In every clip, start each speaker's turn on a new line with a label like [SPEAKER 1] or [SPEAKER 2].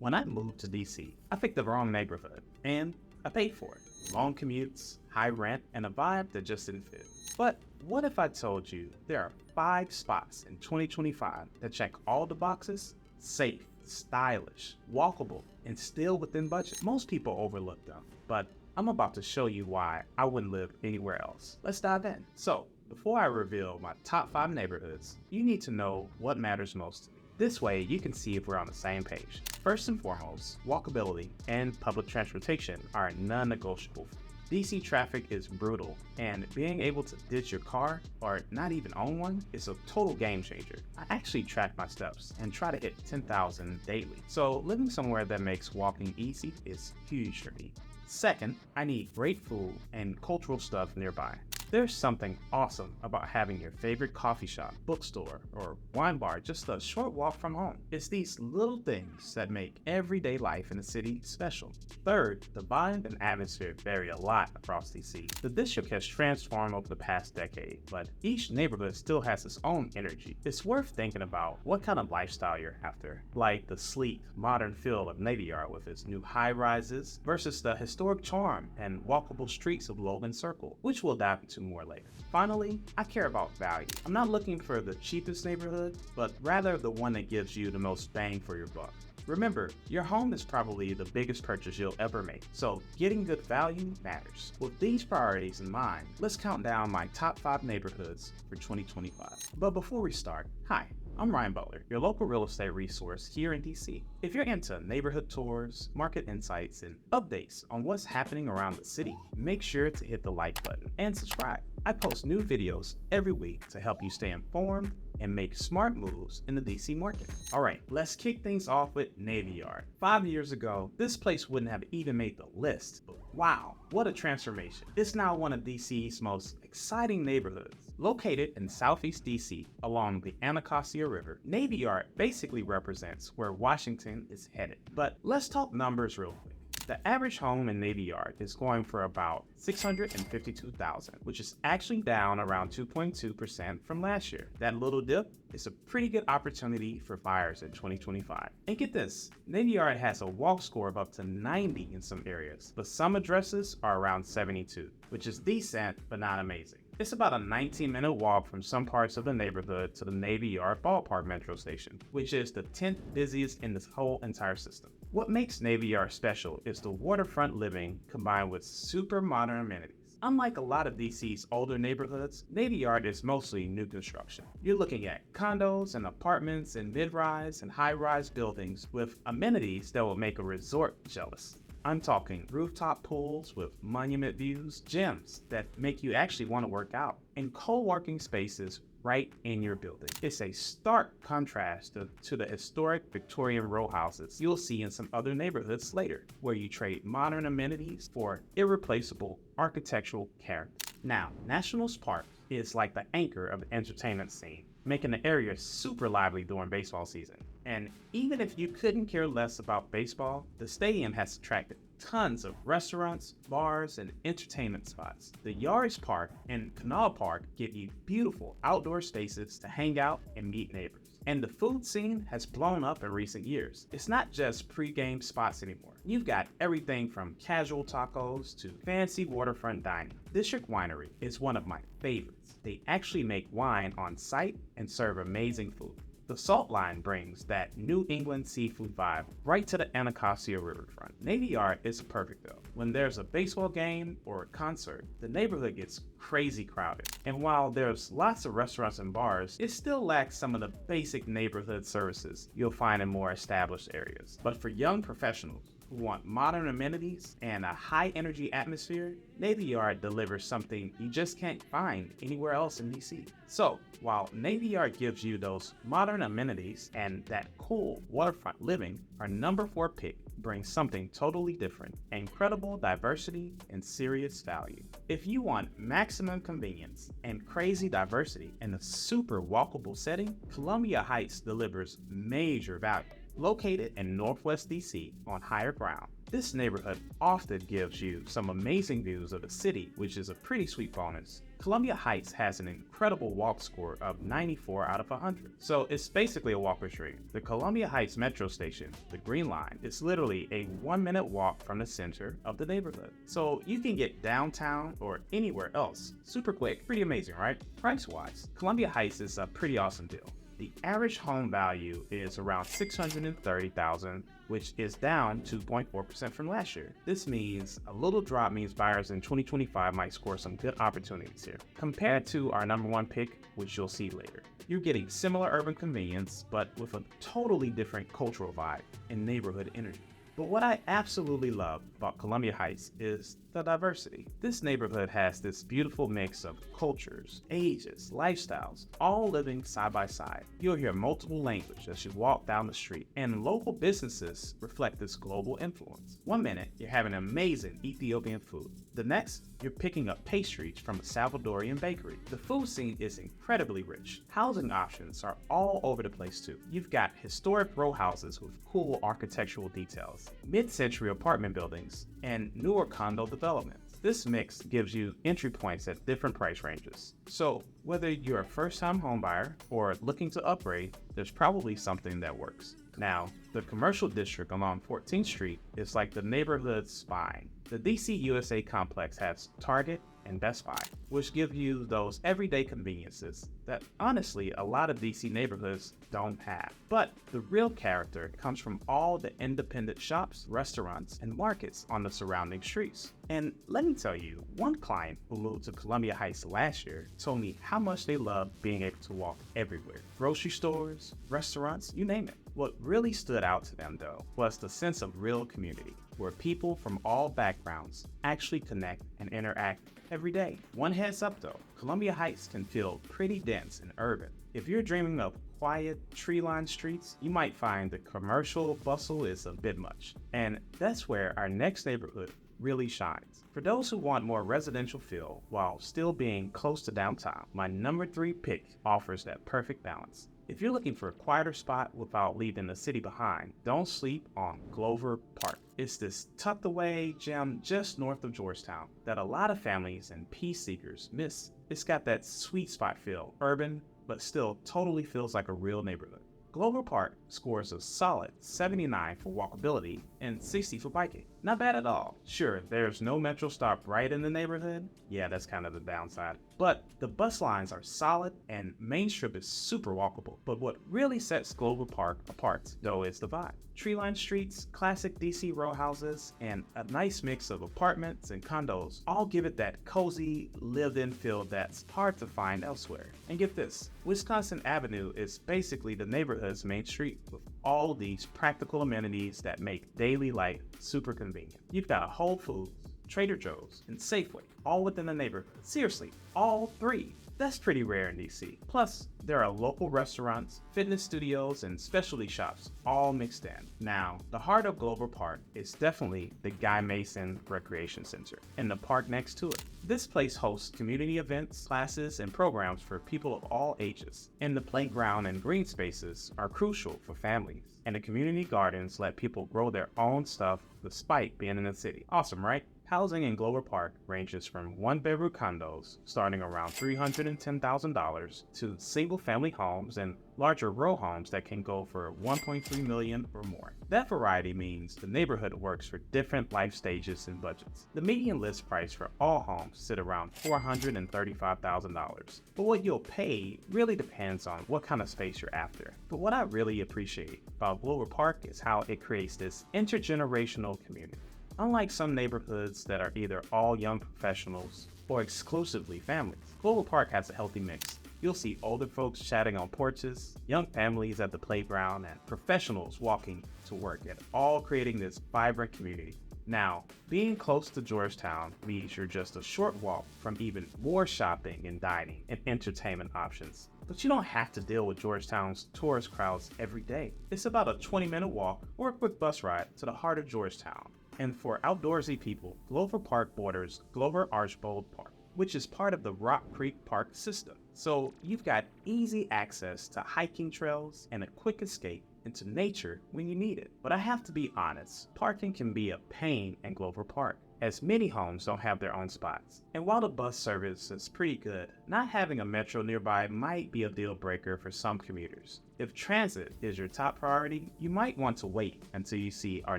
[SPEAKER 1] When I moved to DC, I picked the wrong neighborhood, and I paid for it. Long commutes, high rent, and a vibe that just didn't fit. But what if I told you there are 5 spots in 2025 that check all the boxes? Safe, stylish, walkable, and still within budget. Most people overlook them, but I'm about to show you why I wouldn't live anywhere else. Let's dive in. So, before I reveal my top 5 neighborhoods, you need to know what matters most to me. This way, you can see if we're on the same page. First and foremost, walkability and public transportation are non-negotiable. DC traffic is brutal, and being able to ditch your car or not even own one is a total game changer. I actually track my steps and try to hit 10,000 daily, so living somewhere that makes walking easy is huge for me. Second, I need great food and cultural stuff nearby. There's something awesome about having your favorite coffee shop, bookstore, or wine bar just a short walk from home. It's these little things that make everyday life in the city special. Third, the vibe and atmosphere vary a lot across DC. The district has transformed over the past decade, but each neighborhood still has its own energy. It's worth thinking about what kind of lifestyle you're after, like the sleek, modern feel of Navy Yard with its new high-rises versus the historic charm and walkable streets of Dupont Circle, which we'll dive into more later. Finally, I care about value. I'm not looking for the cheapest neighborhood, but rather the one that gives you the most bang for your buck. Remember, your home is probably the biggest purchase you'll ever make, so getting good value matters. With these priorities in mind, let's count down my top 5 neighborhoods for 2025. But before we start, hi. I'm Ryan Butler, your local real estate resource here in DC. If you're into neighborhood tours, market insights, and updates on what's happening around the city, make sure to hit the like button and subscribe. I post new videos every week to help you stay informed and make smart moves in the DC market. All right, let's kick things off with Navy Yard. 5 years ago, this place wouldn't have even made the list, but wow, what a transformation. It's now one of DC's most exciting neighborhoods. Located in Southeast DC along the Anacostia River, Navy Yard basically represents where Washington is headed. But let's talk numbers real quick. The average home in Navy Yard is going for about $652,000, which is actually down around 2.2% from last year. That little dip is a pretty good opportunity for buyers in 2025. And get this, Navy Yard has a walk score of up to 90 in some areas, but some addresses are around 72, which is decent but not amazing. It's about a 19-minute walk from some parts of the neighborhood to the Navy Yard Ballpark metro station, which is the 10th busiest in this whole entire system. What makes Navy Yard special is the waterfront living combined with super modern amenities. Unlike a lot of DC's older neighborhoods, Navy Yard is mostly new construction. You're looking at condos and apartments and mid-rise and high-rise buildings with amenities that will make a resort jealous. I'm talking rooftop pools with monument views, gyms that make you actually want to work out, and co-working spaces right in your building. It's a stark contrast to the historic Victorian row houses you'll see in some other neighborhoods later, where you trade modern amenities for irreplaceable architectural character. Now, Nationals Park is like the anchor of the entertainment scene, making the area super lively during baseball season. And even if you couldn't care less about baseball, the stadium has attracted tons of restaurants, bars, and entertainment spots. The Yaris Park and Canal Park give you beautiful outdoor spaces to hang out and meet neighbors. And the food scene has blown up in recent years. It's not just pre-game spots anymore. You've got everything from casual tacos to fancy waterfront dining. District Winery is one of my favorites. They actually make wine on site and serve amazing food. The Salt Line brings that New England seafood vibe right to the Anacostia riverfront. Navy Yard is perfect though. When there's a baseball game or a concert, the neighborhood gets crazy crowded. And while there's lots of restaurants and bars, it still lacks some of the basic neighborhood services you'll find in more established areas. But for young professionals who want modern amenities and a high energy atmosphere, Navy Yard delivers something you just can't find anywhere else in DC. So, while Navy Yard gives you those modern amenities and that cool waterfront living, our number 4 pick brings something totally different: incredible diversity and serious value. If you want maximum convenience and crazy diversity in a super walkable setting, Columbia Heights delivers major value. Located in Northwest DC on higher ground, this neighborhood often gives you some amazing views of the city, which is a pretty sweet bonus. Columbia Heights has an incredible walk score of 94 out of 100, so it's basically a walker's dream. The Columbia Heights Metro Station, the Green Line, is literally a 1-minute walk from the center of the neighborhood. So you can get downtown or anywhere else super quick. Pretty amazing, right? Price-wise, Columbia Heights is a pretty awesome deal. The average home value is around $630,000, which is down 2.4% from last year. This means a little drop means buyers in 2025 might score some good opportunities here. Compared to our number one pick, which you'll see later, you're getting similar urban convenience, but with a totally different cultural vibe and neighborhood energy. But what I absolutely love about Columbia Heights is the diversity. This neighborhood has this beautiful mix of cultures, ages, lifestyles, all living side by side. You'll hear multiple languages as you walk down the street, and local businesses reflect this global influence. One minute, you're having amazing Ethiopian food. The next, you're picking up pastries from a Salvadorian bakery. The food scene is incredibly rich. Housing options are all over the place too. You've got historic row houses with cool architectural details, mid-century apartment buildings, and newer condo developments. This mix gives you entry points at different price ranges. So whether you're a first-time homebuyer or looking to upgrade, there's probably something that works. Now, the commercial district along 14th Street is like the neighborhood's spine. The DC USA complex has Target and Best Buy, which give you those everyday conveniences that honestly a lot of DC neighborhoods don't have. But the real character comes from all the independent shops, restaurants, and markets on the surrounding streets. And let me tell you, one client who moved to Columbia Heights last year told me how much they love being able to walk everywhere. Grocery stores, restaurants, you name it. What really stood out to them though was the sense of real community, where people from all backgrounds actually connect and interact every day. One heads up though, Columbia Heights can feel pretty dense and urban. If you're dreaming of quiet, tree-lined streets, you might find the commercial bustle is a bit much. And that's where our next neighborhood really shines. For those who want more residential feel while still being close to downtown, my number 3 pick offers that perfect balance. If you're looking for a quieter spot without leaving the city behind, don't sleep on Glover Park. It's this tucked away gem just north of Georgetown that a lot of families and peace seekers miss. It's got that sweet spot feel, urban, but still totally feels like a real neighborhood. Glover Park scores a solid 79 for walkability and 60 for biking. Not bad at all. Sure, there's no metro stop right in the neighborhood. Yeah, that's kind of the downside. But the bus lines are solid and Main Strip is super walkable. But what really sets Glover Park apart, though, is the vibe. Tree-lined streets, classic DC row houses, and a nice mix of apartments and condos all give it that cozy, lived-in feel that's hard to find elsewhere. And get this, Wisconsin Avenue is basically the neighborhood's main street with all these practical amenities that make daily life super convenient. You've got a Whole Foods, Trader Joe's, and Safeway, all within the neighborhood. Seriously, all 3. That's pretty rare in DC. Plus, there are local restaurants, fitness studios, and specialty shops all mixed in. Now, the heart of Glover Park is definitely the Guy Mason Recreation Center and the park next to it. This place hosts community events, classes, and programs for people of all ages. And the playground and green spaces are crucial for families. And the community gardens let people grow their own stuff despite being in the city. Awesome, right? Housing in Glover Park ranges from one-bedroom condos starting around $310,000 to single-family homes and larger row homes that can go for $1.3 million or more. That variety means the neighborhood works for different life stages and budgets. The median list price for all homes sit around $435,000, but what you'll pay really depends on what kind of space you're after. But what I really appreciate about Glover Park is how it creates this intergenerational community. Unlike some neighborhoods that are either all young professionals or exclusively families, Glover Park has a healthy mix. You'll see older folks chatting on porches, young families at the playground, and professionals walking to work, and all creating this vibrant community. Now, being close to Georgetown means you're just a short walk from even more shopping and dining and entertainment options. But you don't have to deal with Georgetown's tourist crowds every day. It's about a 20-minute walk or a quick bus ride to the heart of Georgetown. And for outdoorsy people, Glover Park borders Glover Archbold Park, which is part of the Rock Creek Park system. So you've got easy access to hiking trails and a quick escape into nature when you need it. But I have to be honest, parking can be a pain in Glover Park. as many homes don't have their own spots. And while the bus service is pretty good, not having a metro nearby might be a deal breaker for some commuters. If transit is your top priority, you might want to wait until you see our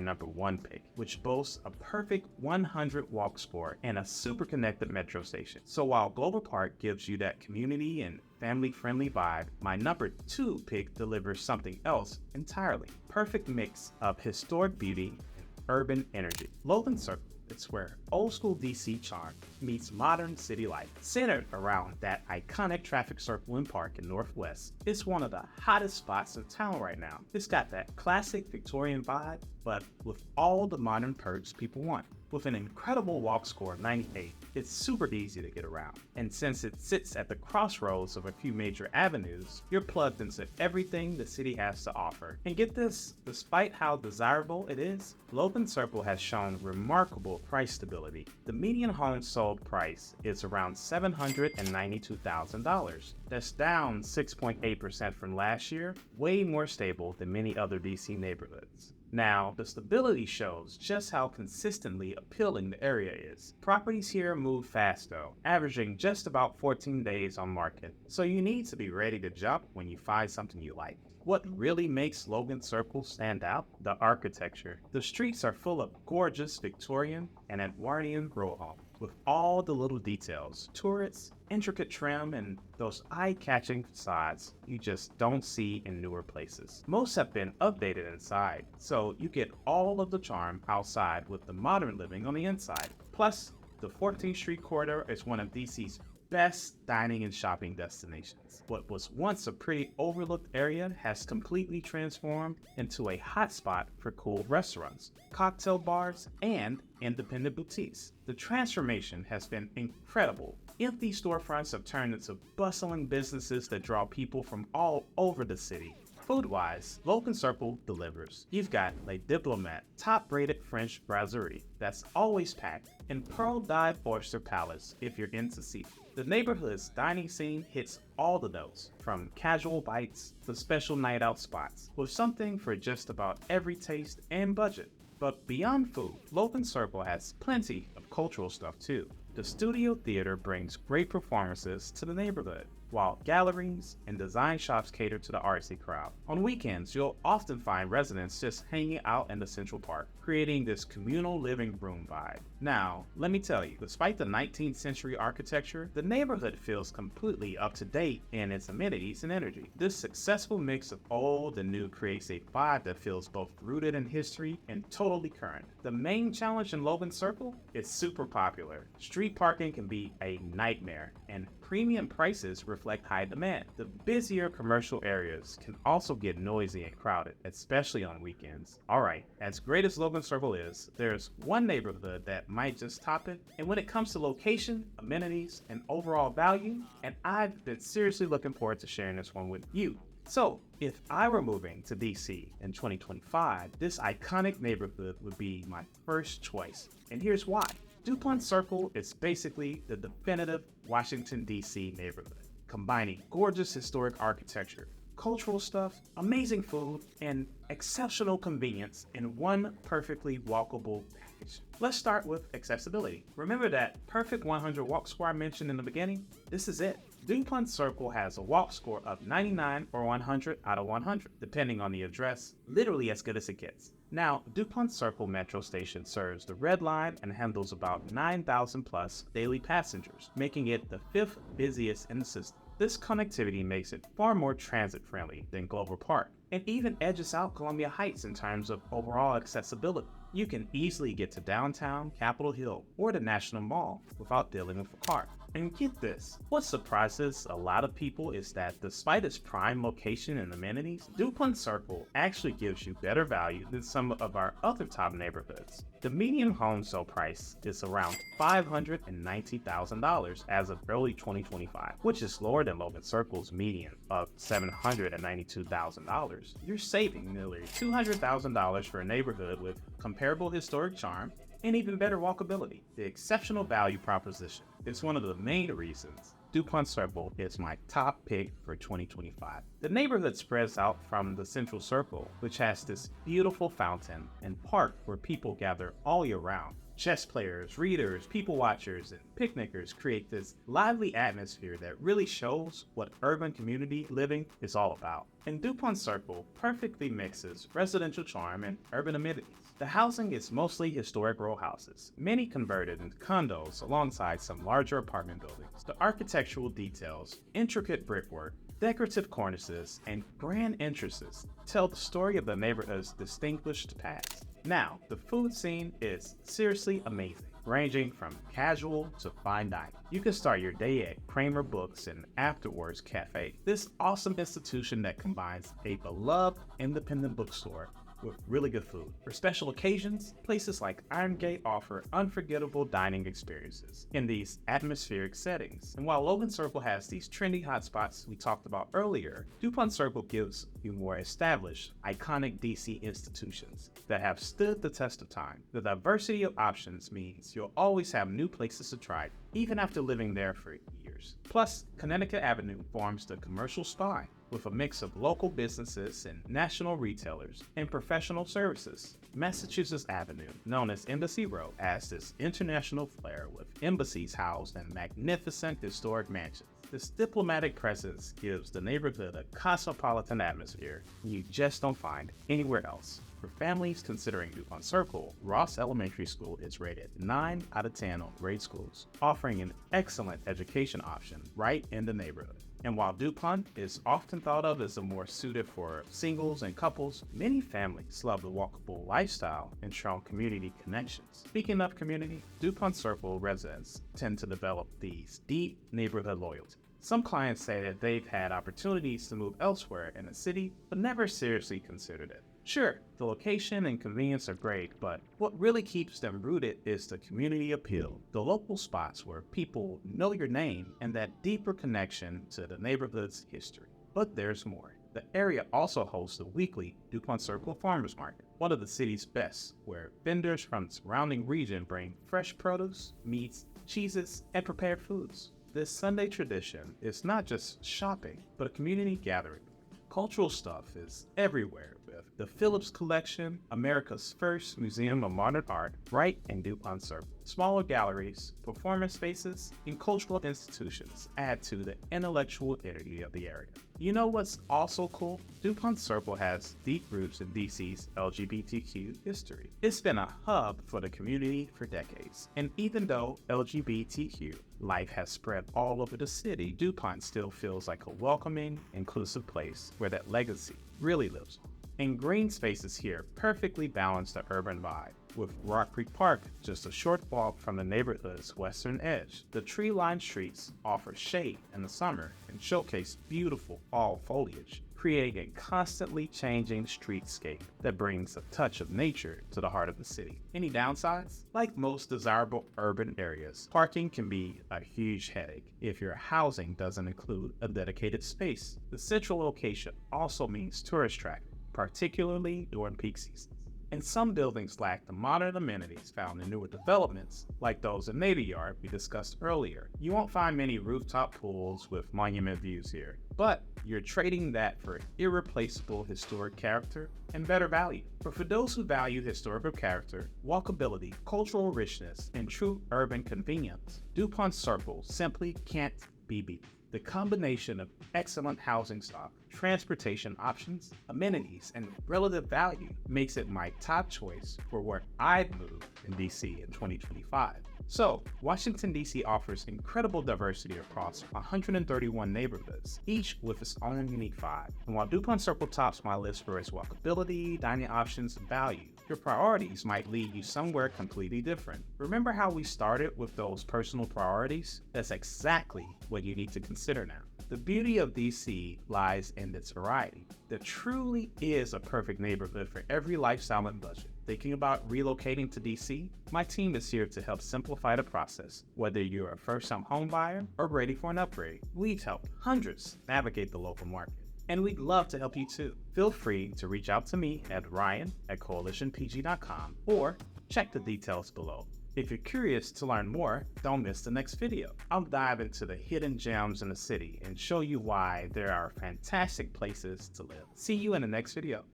[SPEAKER 1] number 1 pick, which boasts a perfect 100 walk score and a super connected metro station. So while Global Park gives you that community and family-friendly vibe, my number 2 pick delivers something else entirely. Perfect mix of historic beauty and urban energy. Logan Circle. It's where old school DC charm meets modern city life. Centered around that iconic traffic circle and park in Northwest, it's one of the hottest spots in town right now. It's got that classic Victorian vibe, but with all the modern perks people want. With an incredible walk score of 98, it's super easy to get around. And since it sits at the crossroads of a few major avenues, you're plugged into everything the city has to offer. And get this, despite how desirable it is, Logan Circle has shown remarkable price stability. The median home sold price is around $792,000. That's down 6.8% from last year, way more stable than many other DC neighborhoods. Now, the stability shows just how consistently appealing the area is. Properties here move fast though, averaging just about 14 days on market, so you need to be ready to jump when you find something you like. What really makes Logan Circle stand out? The architecture. The streets are full of gorgeous Victorian and Edwardian row homes, with all the little details, turrets, intricate trim, and those eye-catching facades you just don't see in newer places. Most have been updated inside, so you get all of the charm outside with the modern living on the inside. Plus, the 14th Street corridor is one of DC's best dining and shopping destinations. What was once a pretty overlooked area has completely transformed into a hotspot for cool restaurants, cocktail bars, and independent boutiques. The transformation has been incredible. Empty storefronts have turned into bustling businesses that draw people from all over the city. Food-wise, Logan Circle delivers. You've got Le Diplomat, top-rated French brasserie that's always packed, and Pearl Dive Oyster Palace if you're into seafood. The neighborhood's dining scene hits all the notes, from casual bites to special night out spots, with something for just about every taste and budget. But beyond food, Logan Circle has plenty of cultural stuff too. The Studio Theater brings great performances to the neighborhood, while galleries and design shops cater to the artsy crowd. On weekends, you'll often find residents just hanging out in the Central Park, creating this communal living room vibe. Now, let me tell you, despite the 19th century architecture, the neighborhood feels completely up to date in its amenities and energy. This successful mix of old and new creates a vibe that feels both rooted in history and totally current. The main challenge in Logan Circle is super popular. Street parking can be a nightmare, and premium prices reflect high demand. The busier commercial areas can also get noisy and crowded, especially on weekends. Alright, as great as Logan Circle is, there's one neighborhood that might just top it, and when it comes to location, amenities, and overall value, and I've been seriously looking forward to sharing this one with you. So, if I were moving to DC in 2025, this iconic neighborhood would be my first choice, and here's why. Dupont Circle is basically the definitive Washington, D.C. neighborhood, combining gorgeous historic architecture, cultural stuff, amazing food, and exceptional convenience in one perfectly walkable package. Let's start with accessibility. Remember that perfect 100 walk score I mentioned in the beginning? This is it. Dupont Circle has a walk score of 99 or 100 out of 100, depending on the address, literally as good as it gets. Now, Dupont Circle Metro Station serves the Red Line and handles about 9,000 plus daily passengers, making it the 5th busiest in the system. This connectivity makes it far more transit-friendly than Global Park, and even edges out Columbia Heights in terms of overall accessibility. You can easily get to downtown, Capitol Hill, or the National Mall without dealing with a car. And get this, what surprises a lot of people is that despite its prime location and amenities, Dupont Circle actually gives you better value than some of our other top neighborhoods. The median home sale price is around $590,000 as of early 2025, which is lower than Logan Circle's median of $792,000. You're saving nearly $200,000 for a neighborhood with comparable historic charm and even better walkability. The exceptional value proposition is one of the main reasons Dupont Circle is my top pick for 2025. The neighborhood spreads out from the Central Circle, which has this beautiful fountain and park where people gather all year round. Chess players, readers, people watchers, and picnickers create this lively atmosphere that really shows what urban community living is all about. And Dupont Circle perfectly mixes residential charm and urban amenities. The housing is mostly historic row houses, many converted into condos alongside some larger apartment buildings. The architectural details, intricate brickwork, decorative cornices, and grand entrances tell the story of the neighborhood's distinguished past. Now, the food scene is seriously amazing, ranging from casual to fine dining. You can start your day at Kramer Books and Afterwards Cafe, this awesome institution that combines a beloved independent bookstore with really good food. For special occasions, places like Iron Gate offer unforgettable dining experiences in these atmospheric settings. And while Logan Circle has these trendy hotspots we talked about earlier, Dupont Circle gives you more established, iconic DC institutions that have stood the test of time. The diversity of options means you'll always have new places to try, even after living there for years. Plus, Connecticut Avenue forms the commercial spine, with a mix of local businesses and national retailers and professional services. Massachusetts Avenue, known as Embassy Row, has this international flair with embassies housed in magnificent historic mansions. This diplomatic presence gives the neighborhood a cosmopolitan atmosphere you just don't find anywhere else. For families considering Dupont Circle, Ross Elementary School is rated 9 out of 10 on grade schools, offering an excellent education option right in the neighborhood. And while Dupont is often thought of as a more suited for singles and couples, many families love the walkable lifestyle and strong community connections. Speaking of community, Dupont Circle residents tend to develop these deep neighborhood loyalty. Some clients say that they've had opportunities to move elsewhere in the city, but never seriously considered it. Sure, the location and convenience are great, but what really keeps them rooted is the community appeal, the local spots where people know your name, and that deeper connection to the neighborhood's history. But there's more. The area also hosts the weekly Dupont Circle Farmers Market, one of the city's best, where vendors from the surrounding region bring fresh produce, meats, cheeses, and prepared foods. This Sunday tradition is not just shopping, but a community gathering. Cultural stuff is everywhere, with the Phillips Collection, America's first museum of modern art, right in Dupont Circle. Smaller galleries, performance spaces, and cultural institutions add to the intellectual energy of the area. You know what's also cool? Dupont Circle has deep roots in DC's LGBTQ history. It's been a hub for the community for decades, and even though LGBTQ life has spread all over the city, Dupont still feels like a welcoming, inclusive place where that legacy really lives on. And green spaces here perfectly balance the urban vibe, with Rock Creek Park just a short walk from the neighborhood's western edge. The tree-lined streets offer shade in the summer and showcase beautiful fall foliage, creating a constantly changing streetscape that brings a touch of nature to the heart of the city. Any downsides? Like most desirable urban areas, parking can be a huge headache if your housing doesn't include a dedicated space. The central location also means tourist traffic, particularly during peak seasons. And some buildings lack the modern amenities found in newer developments, like those in Navy Yard we discussed earlier. You won't find many rooftop pools with monument views here, but you're trading that for irreplaceable historic character and better value. But for those who value historical character, walkability, cultural richness, and true urban convenience, Dupont Circle simply can't be beat. The combination of excellent housing stock, transportation options, amenities, and relative value makes it my top choice for where I'd move in DC in 2025. So, Washington, D.C. offers incredible diversity across 131 neighborhoods, each with its own unique vibe. And while Dupont Circle tops my list for its walkability, dining options, and value, your priorities might lead you somewhere completely different. Remember how we started with those personal priorities? That's exactly what you need to consider now. The beauty of DC lies in its variety. There truly is a perfect neighborhood for every lifestyle and budget. Thinking about relocating to DC? My team is here to help simplify the process. Whether you're a first-time home buyer or ready for an upgrade, we've helped hundreds navigate the local market. And we'd love to help you too. Feel free to reach out to me at ryan@coalitionpg.com or check the details below. If you're curious to learn more, don't miss the next video. I'll dive into the hidden gems in the city and show you why there are fantastic places to live. See you in the next video.